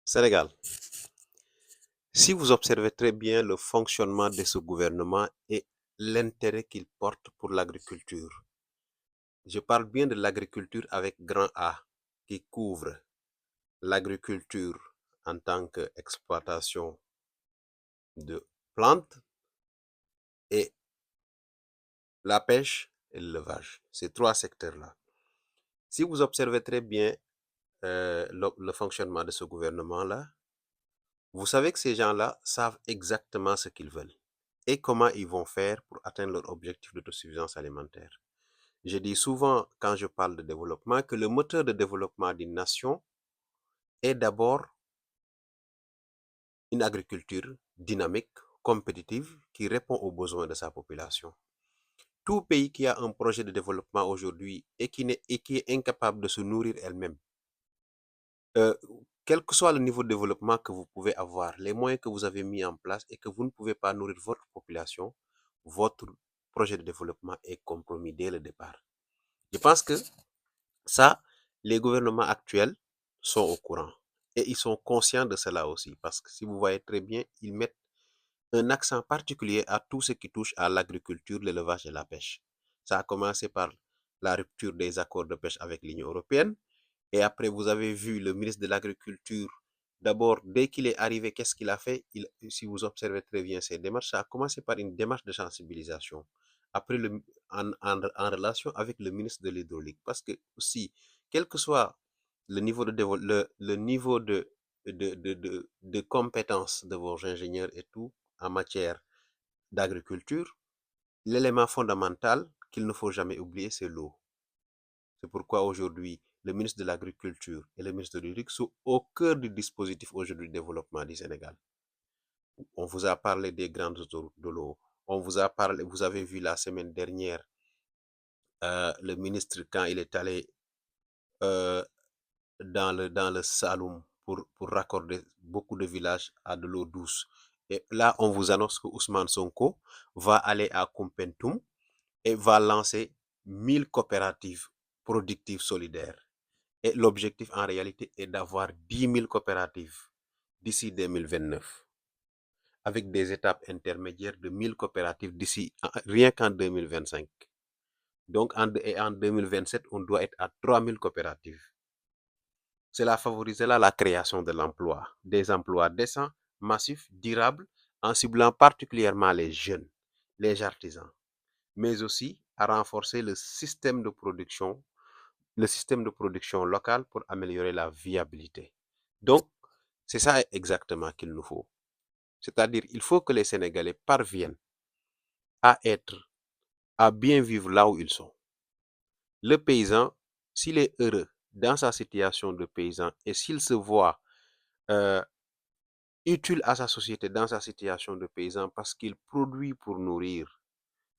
Sénégal, si vous observez très bien le fonctionnement de ce gouvernement et l'intérêt qu'il porte pour l'agriculture, je parle bien de l'agriculture avec grand A, qui couvre l'agriculture en tant qu'exploitation de plantes et la pêche et l'élevage. Ces trois secteurs-là. Si vous observez très bien le fonctionnement de ce gouvernement-là, vous savez que ces gens-là savent exactement ce qu'ils veulent et comment ils vont faire pour atteindre leur objectif d'autosuffisance alimentaire. Je dis souvent, quand je parle de développement, que le moteur de développement d'une nation est d'abord une agriculture dynamique, compétitive, qui répond aux besoins de sa population. Tout pays qui a un projet de développement aujourd'hui et qui est incapable de se nourrir elle-même, euh, quel que soit le niveau de développement que vous pouvez avoir, les moyens que vous avez mis en place et que vous ne pouvez pas nourrir votre population, votre projet de développement est compromis dès le départ. Je pense que ça, les gouvernements actuels sont au courant. Et ils sont conscients de cela aussi. Parce que si vous voyez très bien, ils mettent un accent particulier à tout ce qui touche à l'agriculture, l'élevage et la pêche. Ça a commencé par la rupture des accords de pêche avec l'Union européenne. Et après, vous avez vu le ministre de l'Agriculture. D'abord, dès qu'il est arrivé, qu'est-ce qu'il a fait? Si vous observez très bien ces démarches, ça a commencé par une démarche de sensibilisation. Après, en relation avec le ministre de l'Hydraulique. Parce que aussi, quel que soit le niveau le niveau de compétence de vos ingénieurs et tout en matière d'agriculture, l'élément fondamental qu'il ne faut jamais oublier, c'est l'eau. C'est pourquoi aujourd'hui, le ministre de l'Agriculture et le ministre de l'Hydraulique sont au cœur du dispositif aujourd'hui de développement du Sénégal. On vous a parlé des grandes autoroutes de l'eau. On vous a parlé, vous avez vu la semaine dernière, le ministre, quand il est allé euh, dans le Saloum pour raccorder beaucoup de villages à de l'eau douce. Et là, on vous annonce que Ousmane Sonko va aller à Kumpentum et va lancer 1000 coopératives productives solidaires. Et l'objectif en réalité est d'avoir 10 000 coopératives d'ici 2029, avec des étapes intermédiaires de 1000 coopératives d'ici rien qu'en 2025. Donc en 2027, on doit être à 3000 coopératives. Cela favorisera la création de l'emploi, des emplois décents, massifs, durables, en ciblant particulièrement les jeunes, les artisans, mais aussi à renforcer le système de production local pour améliorer la viabilité. Donc, c'est ça exactement qu'il nous faut. C'est-à-dire, il faut que les Sénégalais parviennent à bien vivre là où ils sont. Le paysan, s'il est heureux dans sa situation de paysan et s'il se voit euh, utile à sa société dans sa situation de paysan parce qu'il produit pour nourrir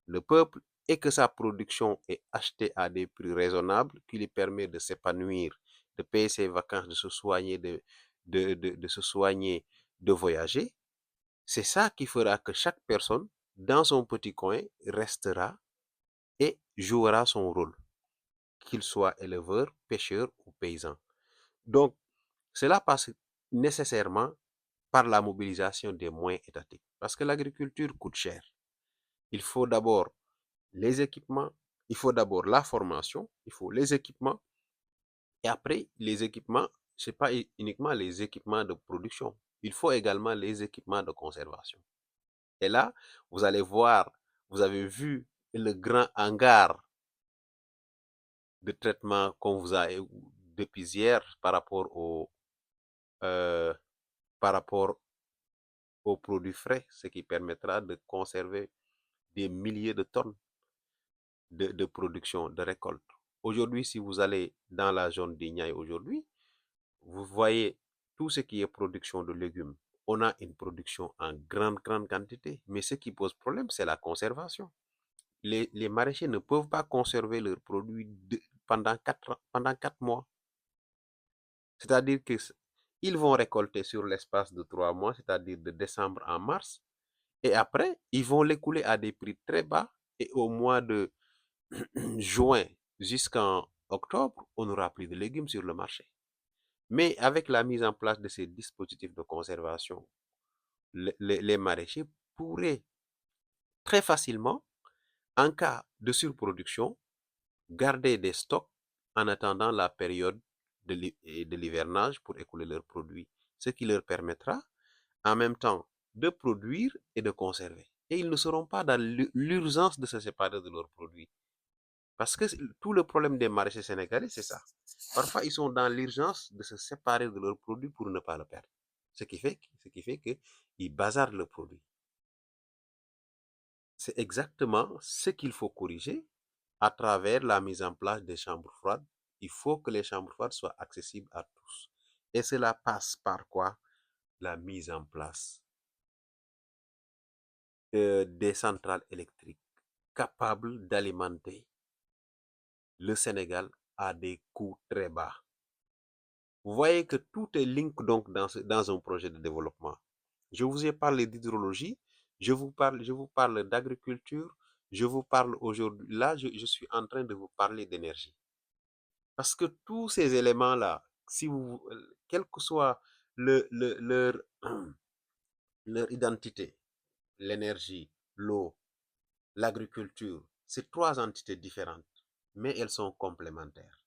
le peuple et que sa production est achetée à des prix raisonnables qui lui permet de s'épanouir, de payer ses vacances, de se soigner, de se soigner, de voyager, c'est ça qui fera que chaque personne, dans son petit coin, restera et jouera son rôle, qu'il soit éleveur, pêcheur ou paysan. Donc, cela passe nécessairement par la mobilisation des moyens étatiques. Parce que l'agriculture coûte cher. Il faut d'abord les équipements, il faut d'abord la formation, il faut les équipements, et après, les équipements, ce n'est pas uniquement les équipements de production, il faut également les équipements de conservation. Et là, vous allez voir, vous avez vu le grand hangar de traitement qu'on vous a depuis hier euh, par rapport aux produits frais, ce qui permettra de conserver des milliers de tonnes de production, de récolte. Aujourd'hui, si vous allez dans la zone d'Ignaï aujourd'hui, vous voyez tout ce qui est production de légumes. On a une production en grande quantité, mais ce qui pose problème, c'est la conservation. Les maraîchers ne peuvent pas conserver leurs produits pendant 4 mois. C'est-à-dire qu'ils vont récolter sur l'espace de 3 mois, c'est-à-dire de décembre à mars, et après, ils vont l'écouler à des prix très bas, et au mois de juin jusqu'en octobre, on n'aura plus de légumes sur le marché. Mais avec la mise en place de ces dispositifs de conservation, les maraîchers pourraient très facilement, en cas de surproduction, garder des stocks en attendant la période de l'hivernage pour écouler leurs produits, ce qui leur permettra en même temps de produire et de conserver. Et ils ne seront pas dans l'urgence de se séparer de leurs produits. Parce que tout le problème des maraîchers sénégalais, c'est ça. Parfois, ils sont dans l'urgence de se séparer de leurs produits pour ne pas le perdre. Ce qui fait qu'ils bazardent le produit. C'est exactement ce qu'il faut corriger à travers la mise en place des chambres froides. Il faut que les chambres froides soient accessibles à tous. Et cela passe par quoi? La mise en place des centrales électriques capables d'alimenter le Sénégal à des coûts très bas. Vous voyez que tout est link donc dans un projet de développement. Je vous ai parlé d'hydrologie, je vous parle d'agriculture, je vous parle aujourd'hui, là, je suis en train de vous parler d'énergie. Parce que tous ces éléments-là, si vous, quelle que soit leur identité, l'énergie, l'eau, l'agriculture, c'est trois entités différentes, mais elles sont complémentaires.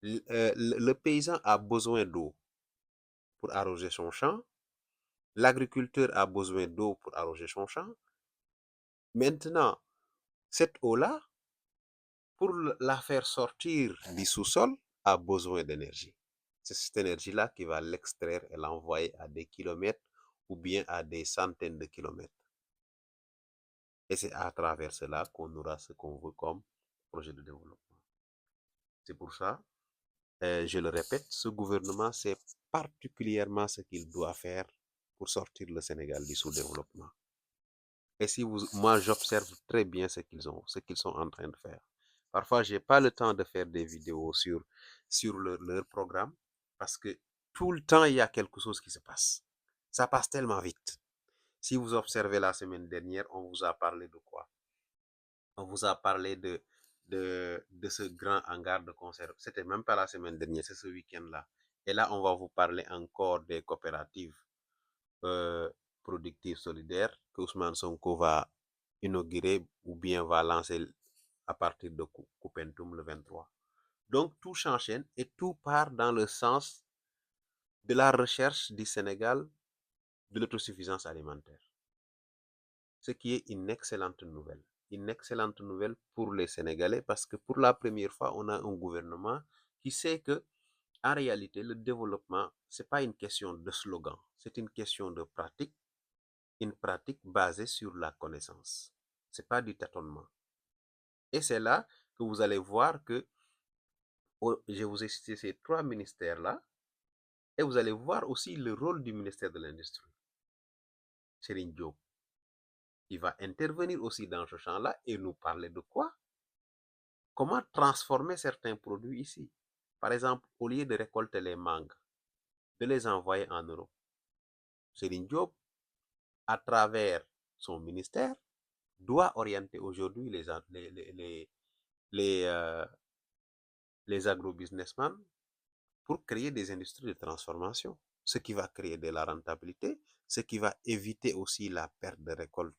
Le paysan a besoin d'eau pour arroser son champ, l'agriculteur a besoin d'eau pour arroser son champ. Maintenant, cette eau-là, pour la faire sortir du sous-sol, a besoin d'énergie. C'est cette énergie-là qui va l'extraire et l'envoyer à des kilomètres ou bien à des centaines de kilomètres. Et c'est à travers cela qu'on aura ce qu'on veut comme projet de développement. C'est pour ça, je le répète, ce gouvernement sait particulièrement ce qu'il doit faire pour sortir le Sénégal du sous-développement. Et si moi, j'observe très bien ce qu'ils sont en train de faire. Parfois, j'ai pas le temps de faire des vidéos sur leur programme parce que tout le temps, il y a quelque chose qui se passe. Ça passe tellement vite. Si vous observez la semaine dernière, on vous a parlé de quoi? On vous a parlé de ce grand hangar de conserve. C'était même pas la semaine dernière, c'est ce week-end-là. Et là, on va vous parler encore des coopératives euh, productives solidaires que Ousmane Sonko va inaugurer ou bien va lancer à partir de Koupentoum le 23. Donc, tout s'enchaîne et tout part dans le sens de la recherche du Sénégal de l'autosuffisance alimentaire. Ce qui est une excellente nouvelle. Une excellente nouvelle pour les Sénégalais parce que pour la première fois, on a un gouvernement qui sait que, en réalité, le développement, ce n'est pas une question de slogan, c'est une question de pratique, une pratique basée sur la connaissance. Ce n'est pas du tâtonnement. Et c'est là que vous allez voir que je vous ai cité ces trois ministères-là et vous allez voir aussi le rôle du ministère de l'Industrie. Serigne Diop, il va intervenir aussi dans ce champ-là et nous parler de quoi? Comment transformer certains produits ici? Par exemple, au lieu de récolter les mangues, de les envoyer en Europe. Serigne Diop, à travers son ministère, doit orienter aujourd'hui les, euh, les agro-businessmen pour créer des industries de transformation, ce qui va créer de la rentabilité, ce qui va éviter aussi la perte de récolte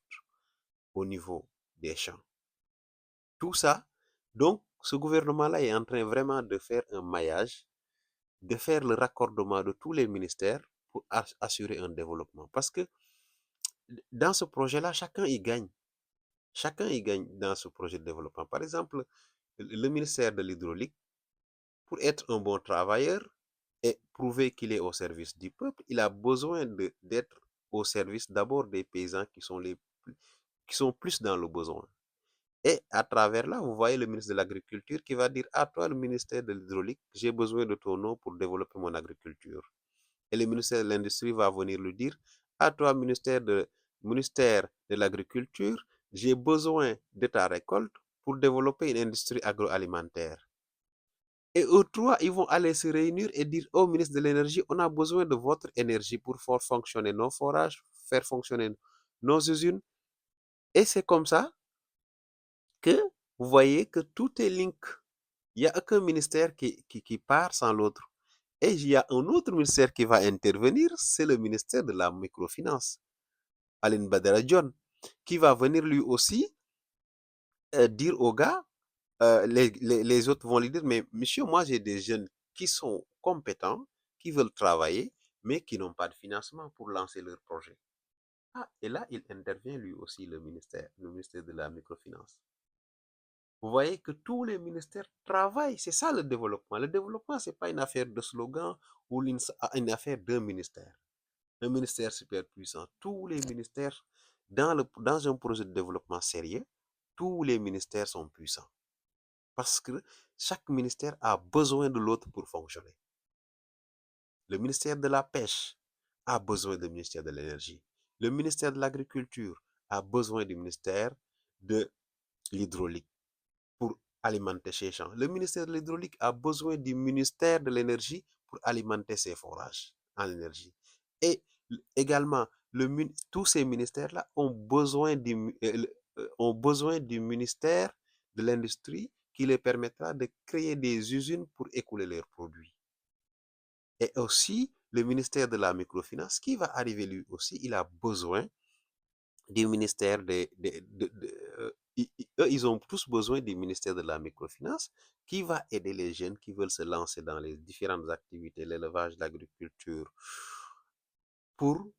au niveau des champs. Tout ça, donc, ce gouvernement-là est en train vraiment de faire un maillage, de faire le raccordement de tous les ministères pour assurer un développement. Parce que dans ce projet-là, chacun y gagne. Chacun y gagne dans ce projet de développement. Par exemple, le ministère de l'hydraulique, pour être un bon travailleur et prouver qu'il est au service du peuple, il a besoin d'être au service d'abord des paysans qui sont plus dans le besoin. Et à travers là, vous voyez le ministre de l'Agriculture qui va dire à toi, le ministère de l'Hydraulique, j'ai besoin de ton eau pour développer mon agriculture. Et le ministère de l'Industrie va venir lui dire à toi, ministère de l'Agriculture, j'ai besoin de ta récolte pour développer une industrie agroalimentaire. Et eux trois, ils vont aller se réunir et dire au ministre de l'Énergie, on a besoin de votre énergie pour faire fonctionner nos forages, faire fonctionner nos usines. Et c'est comme ça que vous voyez que tout est link. Il n'y a aucun ministère qui part sans l'autre. Et il y a un autre ministère qui va intervenir, c'est le ministère de la microfinance, Aline Badara John, qui va venir lui aussi dire aux gars, les autres vont lui dire, mais monsieur, moi j'ai des jeunes qui sont compétents, qui veulent travailler, mais qui n'ont pas de financement pour lancer leur projet. Ah, et là, il intervient lui aussi, le ministère de la microfinance. Vous voyez que tous les ministères travaillent, c'est ça le développement. Le développement, c'est pas une affaire de slogan ou une affaire d'un ministère. Un ministère super puissant. Tous les ministères, dans un projet de développement sérieux, tous les ministères sont puissants. Parce que chaque ministère a besoin de l'autre pour fonctionner. Le ministère de la Pêche a besoin du ministère de l'Énergie. Le ministère de l'Agriculture a besoin du ministère de l'Hydraulique pour alimenter ses champs. Le ministère de l'Hydraulique a besoin du ministère de l'Énergie pour alimenter ses forages en énergie. Et également, tous ces ministères-là ont besoin du ministère de l'Industrie qui les permettra de créer des usines pour écouler leurs produits. Et aussi, le ministère de la microfinance qui va arriver lui aussi, il a besoin du ministère eux, ils ont tous besoin du ministère de la microfinance qui va aider les jeunes qui veulent se lancer dans les différentes activités, l'élevage, l'agriculture, pour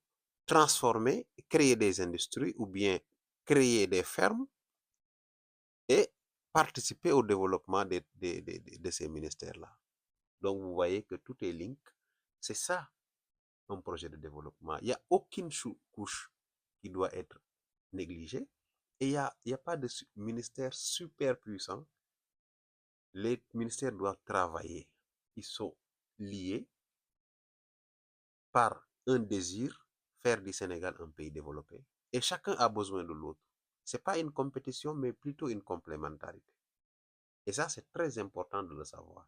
transformer, créer des industries ou bien créer des fermes et participer au développement de ces ministères-là. Donc, vous voyez que tout est link. C'est ça, un projet de développement. Il n'y a aucune couche qui doit être négligée. Et il y a pas de ministère super puissant. Les ministères doivent travailler. Ils sont liés par un désir, faire du Sénégal un pays développé. Et chacun a besoin de l'autre. Ce n'est pas une compétition, mais plutôt une complémentarité. Et ça, c'est très important de le savoir.